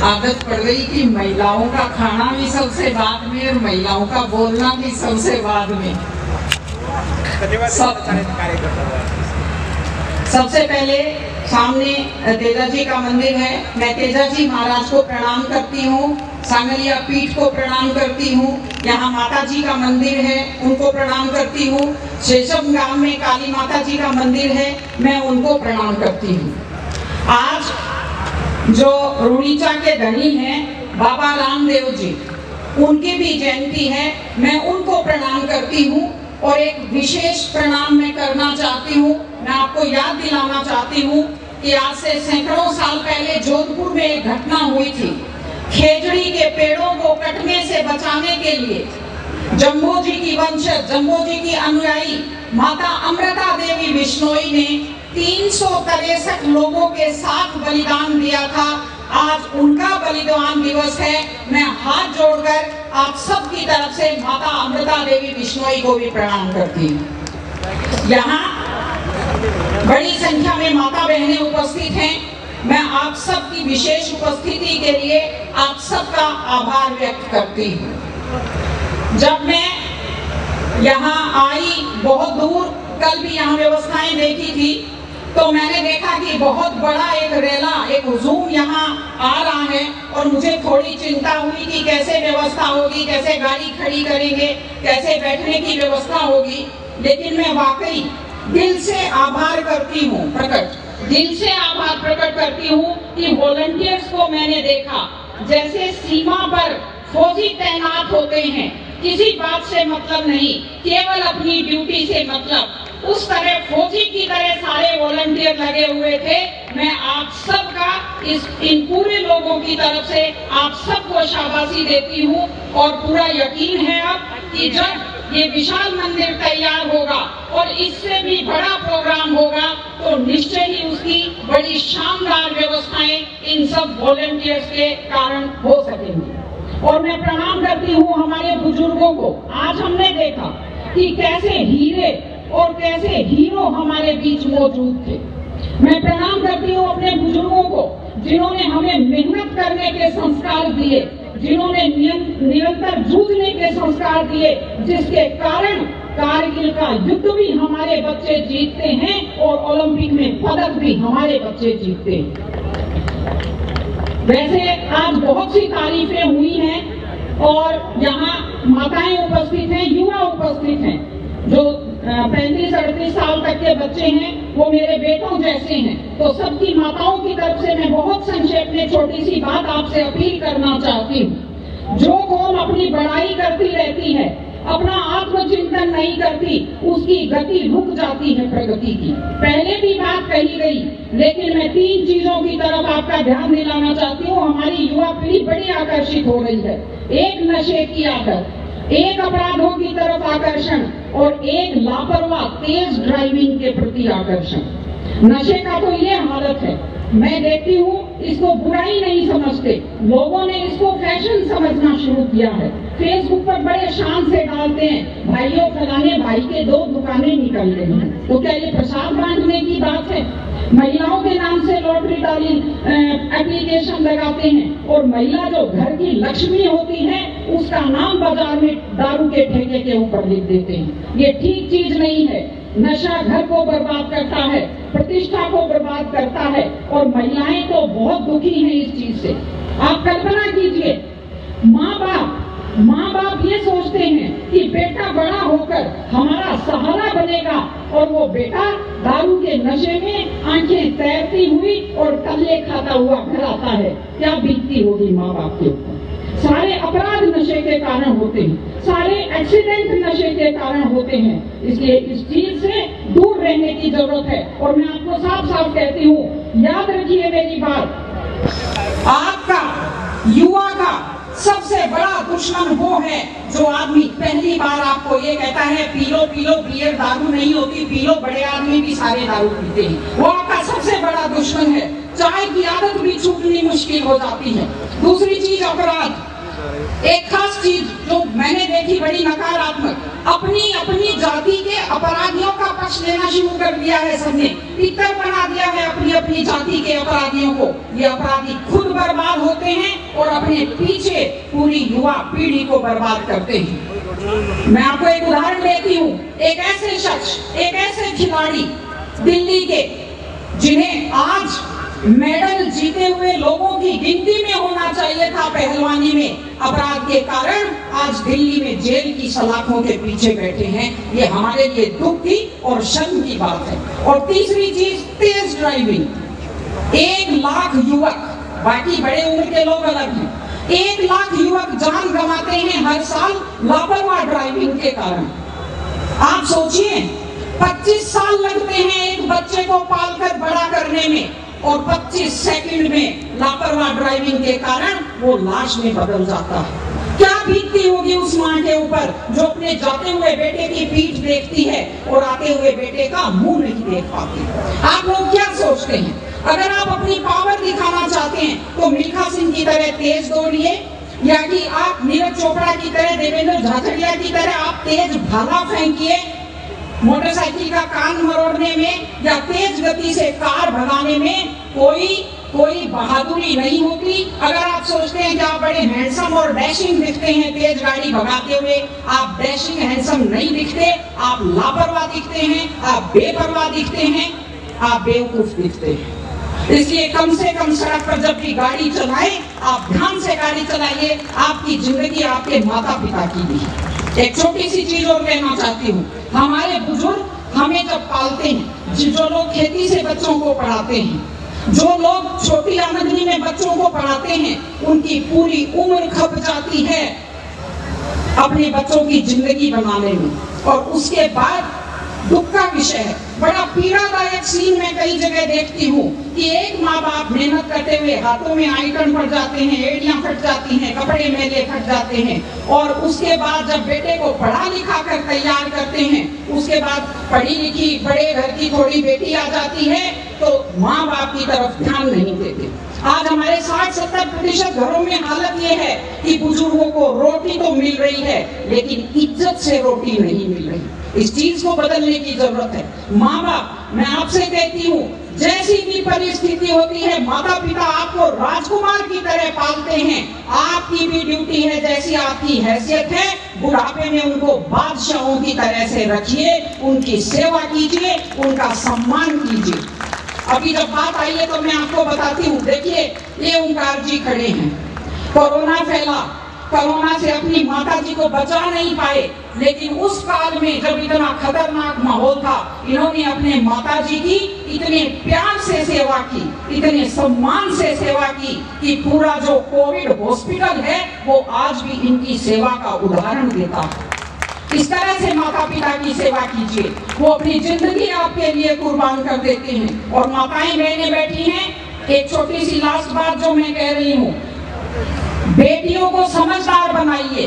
आदत पड़ गई कि महिलाओं का खाना भी सबसे बाद में और महिलाओं का बोलना भी सबसे बाद में। सबसे पहले सामने तेजा जी का मंदिर है, मैं तेजा जी महाराज को प्रणाम करती हूँ, सांगलिया पीठ को प्रणाम करती हूँ। यहाँ माता जी का मंदिर है, उनको प्रणाम करती हूँ। शेषम गांव में काली माता जी का मंदिर है, मैं उनको प्रणाम करती हूँ। आज जो रुड़ीचा के धनी हैं बाबा रामदेव जी, उनकी भी जयंती है, मैं उनको प्रणाम करती हूँ। और एक विशेष प्रणाम मैं करना चाहती हूँ, मैं आपको याद दिलाना चाहती हूँ कि आज से सैकड़ों साल पहले जोधपुर में एक घटना हुई थी। खेजड़ी के पेड़ों को कटने से बचाने के लिए जम्बो जी की वंशज, जम्बो जी की अनुयायी माता अमृता देवी बिश्नोई ने 363 लोगों के साथ बलिदान दिया था। आज उनका बलिदान दिवस है। मैं हाथ जोड़कर आप सब की तरफ से माता अमृता देवी बिश्नोई को भी प्रणाम करती हूँ। यहाँ बड़ी संख्या में माता बहनें उपस्थित हैं। मैं आप सब की विशेष उपस्थिति के लिए आप सबका आभार व्यक्त करती हूँ। जब मैं यहाँ आई बहुत दूर, कल भी यहाँ व्यवस्थाएं देखी थी, तो मैंने देखा कि बहुत बड़ा एक रेला, एक हुजूम यहाँ आ रहा है और मुझे थोड़ी चिंता हुई कि कैसे व्यवस्था होगी, कैसे गाड़ी खड़ी करेंगे, कैसे बैठने की व्यवस्था होगी। लेकिन मैं वाकई दिल से आभार करती हूँ, दिल से आभार प्रकट करती हूँ कि वॉलंटियर्स को मैंने देखा जैसे सीमा पर फौजी तैनात होते हैं, किसी बात से मतलब नहीं, केवल अपनी ड्यूटी से मतलब, उस तरह फौजी की तरह सारे वॉलंटियर लगे हुए थे। मैं आप सबका इन पूरे लोगों की तरफ से आप सबको शाबाशी देती हूँ और पूरा यकीन है अब कि जब ये विशाल मंदिर तैयार होगा और इससे भी बड़ा प्रोग्राम होगा तो निश्चय ही उसकी बड़ी शानदार व्यवस्थाएं इन सब वॉलंटियर्स के कारण हो सकेंगी। और मैं प्रणाम करती हूँ हमारे बुजुर्गों को। आज हमने देखा कि कैसे हीरे और कैसे हीरो हमारे बीच मौजूद थे। मैं प्रणाम करती हूँ अपने बुजुर्गों को जिन्होंने हमें मेहनत करने के संस्कार दिए, जिन्होंने निरंतर जूझने के संस्कार दिए, जिसके कारण कारगिल का युद्ध भी हमारे बच्चे जीतते हैं और ओलंपिक में पदक भी हमारे बच्चे जीतते हैं। वैसे आज बहुत सी तारीफें हुई हैं और यहाँ माताएं उपस्थित हैं, युवा उपस्थित हैं, जो 35-38 साल तक के बच्चे हैं, वो मेरे बेटों जैसे हैं। तो सबकी माताओं की तरफ से मैं बहुत संक्षेप में छोटी सी बात आपसे अपील करना चाहती हूँ। जो कौम अपनी बड़ाई करती रहती है, अपना आत्मचिंतन नहीं करती, उसकी गति रुक जाती है प्रगति की। पहले भी बात कही गई, लेकिन मैं 3 चीजों की तरफ आपका ध्यान दिलाना चाहती हूँ। हमारी युवा पीढ़ी बड़ी आकर्षित हो रही है। एक नशे की आदत, एक अपराधों की तरफ आकर्षण और एक लापरवाह तेज ड्राइविंग के प्रति आकर्षण। नशे का तो ये हालत है, मैं देखती हूँ इसको बुराई नहीं समझते, लोगों ने इसको फैशन समझना शुरू किया है। फेसबुक पर बड़े शान से डालते हैं, भाइयों फलाने भाई के 2 दुकानें निकल गई हैं। तो क्या ये प्रसाद बांटने की बात है? महिलाओं के नाम से लॉटरी डाली एप्लीकेशन लगाते हैं और महिला जो घर की लक्ष्मी होती है उसका नाम बाजार में दारू के ठेके के ऊपर लिख देते हैं। ये ठीक चीज नहीं है। नशा घर को बर्बाद करता है, प्रतिष्ठा को बर्बाद करता है और महिलाएं तो बहुत दुखी हैं इस चीज से। आप कल्पना कीजिए, माँ बाप ये सोचते हैं कि बेटा बड़ा होकर हमारा सहारा बनेगा और वो बेटा दारू के नशे में आंखें तैरती हुई और टल्ले खाता हुआ घर आता है। क्या बीतती होगी माँ बाप के ऊपर? सारे अपराध नशे के कारण होते हैं, सारे एक्सीडेंट नशे के कारण होते हैं। इसलिए इस चीज से दूर रहने की जरूरत है। और मैं आपको साफ साफ कहती हूँ, याद रखिए मेरी बात, आपका युवा का सबसे बड़ा दुश्मन वो है जो आदमी पहली बार आपको ये कहता है पी लो बियर दारू नहीं होती, पी लो, बड़े आदमी भी सारे दारू पीते हैं। वो आपका सबसे बड़ा दुश्मन है। चाय की आदत भी छूटनी मुश्किल हो जाती है। दूसरी चीज अपराध। एक खास चीज जो मैंने देखी बड़ी नकारात्मक, अपनी अपनी जाति के अपराधियों का पक्ष लेना शुरू कर दिया है सबने, पितर बना दिया है अपनी अपनी जाति के अपराधियों को। ये अपराधी खुद बर्बाद होते हैं और अपने पीछे पूरी युवा पीढ़ी को बर्बाद करते हैं। मैं आपको एक उदाहरण देती हूँ। एक ऐसे शख्स, एक ऐसे खिलाड़ी दिल्ली के, जिन्हें आज मेडल जीते हुए लोगों की गिनती में होना चाहिए था पहलवानी में, अपराध के कारण आज दिल्ली में जेल की सलाखों के पीछे बैठे हैं। ये हमारे लिए दुख की और शर्म की बात है। और तीसरी चीज, तेज ड्राइविंग। 1 लाख युवक, बाकी बड़े उम्र के लोग अलग हैं, 1 लाख युवक जान गंवाते हैं हर साल लापरवाह ड्राइविंग के कारण। आप सोचिए, 25 साल लगते हैं एक बच्चे को पालकर बड़ा करने में, और 25 सेकंड में लापरवाह ड्राइविंग के कारण वो लाश में बदल जाता है। क्या बीतती होगी उस माँ के ऊपर जो अपने जाते हुए बेटे की पीठ देखती है और आते हुए बेटे का मुंह नहीं देख पाती। आप लोग क्या सोचते हैं, अगर आप अपनी पावर दिखाना चाहते हैं तो मिल्खा सिंह की तरह तेज दौड़िए, या कि आप नीरज चोपड़ा की तरह, देवेंद्र झाझड़िया की तरह आप तेज भाला फेंकिए मोटरसाइकिल का कान मरोड़ने में, या तेज गति से कार भगाने में कोई बहादुरी नहीं होती। अगर आप सोचते हैं कि आप बड़े हैंडसम और डैशिंग दिखते हैं तेज गाड़ी भगाते हुए, आप डैशिंग हैंडसम नहीं दिखते, आप लापरवाह दिखते हैं, आप बेपरवाह दिखते हैं, आप बेवकूफ दिखते हैं। इसलिए कम से कम सड़क पर जब भी गाड़ी चलाएं, आप ध्यान से गाड़ी चलाइए। आपकी जिंदगी आपके माता पिता की भी है। एक छोटी सी चीज और कहना चाहती हूँ, हमारे बुजुर्ग हमें जब पालते हैं, जो लोग खेती से बच्चों को पढ़ाते हैं, जो लोग छोटी आमदनी में बच्चों को पढ़ाते हैं, उनकी पूरी उम्र खप जाती है अपने बच्चों की जिंदगी बनाने में। और उसके बाद दुख का विषय है, बड़ा पीड़ादायक सीन मैं कई जगह देखती हूँ कि एक माँ बाप मेहनत करते हुए हाथों में आइटन पड़ जाते हैं, एड़ियां फट जाती हैं, कपड़े मेले फट जाते हैं, और उसके बाद जब बेटे को पढ़ा लिखा कर तैयार करते हैं, उसके बाद पढ़ी लिखी बड़े घर की थोड़ी बेटी आ जाती है तो माँ बाप की तरफ ध्यान नहीं देते। आज हमारे 60-70% घरों में हालत ये है कि बुजुर्गों को रोटी तो मिल रही है लेकिन इज्जत से रोटी नहीं मिल रही। इस चीज को बदलने की जरूरत है। माँ बाप, मैं आपसे कहती हूँ, जैसी भी परिस्थिति होती है, माता पिता आपको राजकुमार की तरह पालते हैं। आपकी भी ड्यूटी है, जैसी आपकी हैसियत है, बुढ़ापे में उनको बादशाहों की तरह से रखिए, उनकी सेवा कीजिए, उनका सम्मान कीजिए। अभी जब बात आई है तो मैं आपको बताती हूँ। देखिए, ये ओंकार जी खड़े हैं, कोरोना फैला, कोरोना से अपनी माता जी को बचा नहीं पाए, लेकिन उस काल में जब इतना खतरनाक माहौल था, इन्होंने अपने माता जी की इतने प्यार से सेवा की, इतने सम्मान से सेवा की कि पूरा जो कोविड हॉस्पिटल है वो आज भी इनकी सेवा का उदाहरण देता है। इस तरह से माता पिता की सेवा कीजिए, वो अपनी जिंदगी आपके लिए कुर्बान कर देते हैं। और माताएं बहनें बैठी हैं, एक छोटी सी लास्ट बात जो मैं कह रही हूँ, बेटियों को समझदार बनाइए,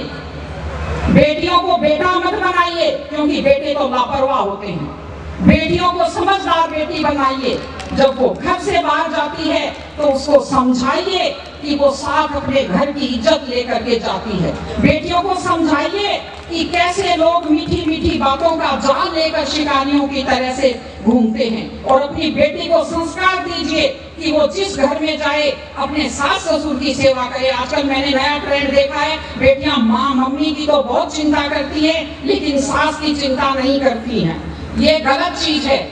बेटियों को बेटा मत बनाइए, क्योंकि बेटे तो लापरवाह होते हैं। बेटियों को समझदार बेटी बनाइए, जब वो घर से बाहर जाती है तो उसको समझाइए कि वो साथ अपने घर की इज्जत लेकर के जाती है। बेटियों को समझाइए कि कैसे लोग मीठी मीठी बातों का जाल लेकर शिकारियों की तरह से घूमते हैं। और अपनी बेटी को संस्कार दीजिए कि वो जिस घर में जाए अपने सास ससुर की सेवा करे। आजकल मैंने नया ट्रेंड देखा है, बेटियां माँ मम्मी की तो बहुत चिंता करती है लेकिन सास की चिंता नहीं करती हैं। ये गलत चीज है।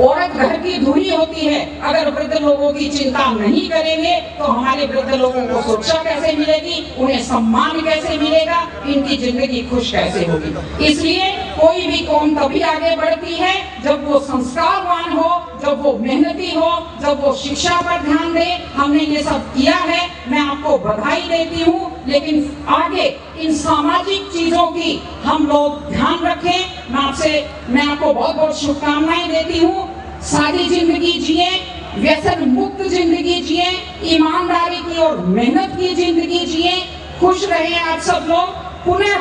औरत घर की धुरी होती है। अगर वृद्ध लोगों की चिंता नहीं करेंगे तो हमारे वृद्ध लोगों को सुरक्षा कैसे मिलेगी, उन्हें सम्मान कैसे मिलेगा, इनकी जिंदगी खुश कैसे होगी। इसलिए कोई भी कौम तभी आगे बढ़ती है जब वो संस्कारवान हो, जब वो मेहनती हो, जब वो शिक्षा पर ध्यान दे। हमने ये सब किया है, मैं आपको बधाई देती हूँ, लेकिन आगे इन सामाजिक चीजों की हम लोग ध्यान रखें। मैं आपको बहुत बहुत शुभकामनाएं देती हूँ। सादी जिंदगी जिए, व्यसन मुक्त जिंदगी जिए, ईमानदारी की और मेहनत की जिंदगी जिए, खुश रहे आप सब लोग। पुनः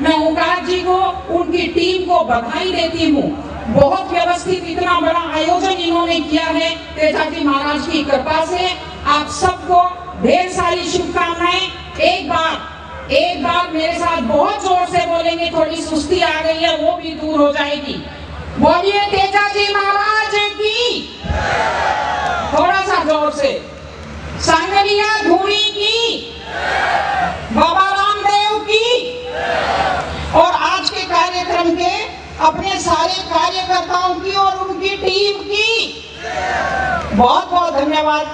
मैं ओंकार जी को, उनकी टीम को बधाई देती हूँ। बहुत व्यवस्थित इतना बड़ा आयोजन इन्होंने किया है, तेजाजी महाराज की कृपा से। आप सबको ढेर सारी शुभकामनाएं। एक बार मेरे साथ बहुत जोर से बोलेंगे, थोड़ी सुस्ती आ गई है वो भी दूर हो जाएगी। बोलिए तेजाजी महाराज की, थोड़ा सा जोर से। सांगलिया धूरी की, बाबा रामदेव की। और आज के कार्यक्रम के अपने सारे कार्यकर्ताओं की और उनकी टीम की बहुत बहुत धन्यवाद।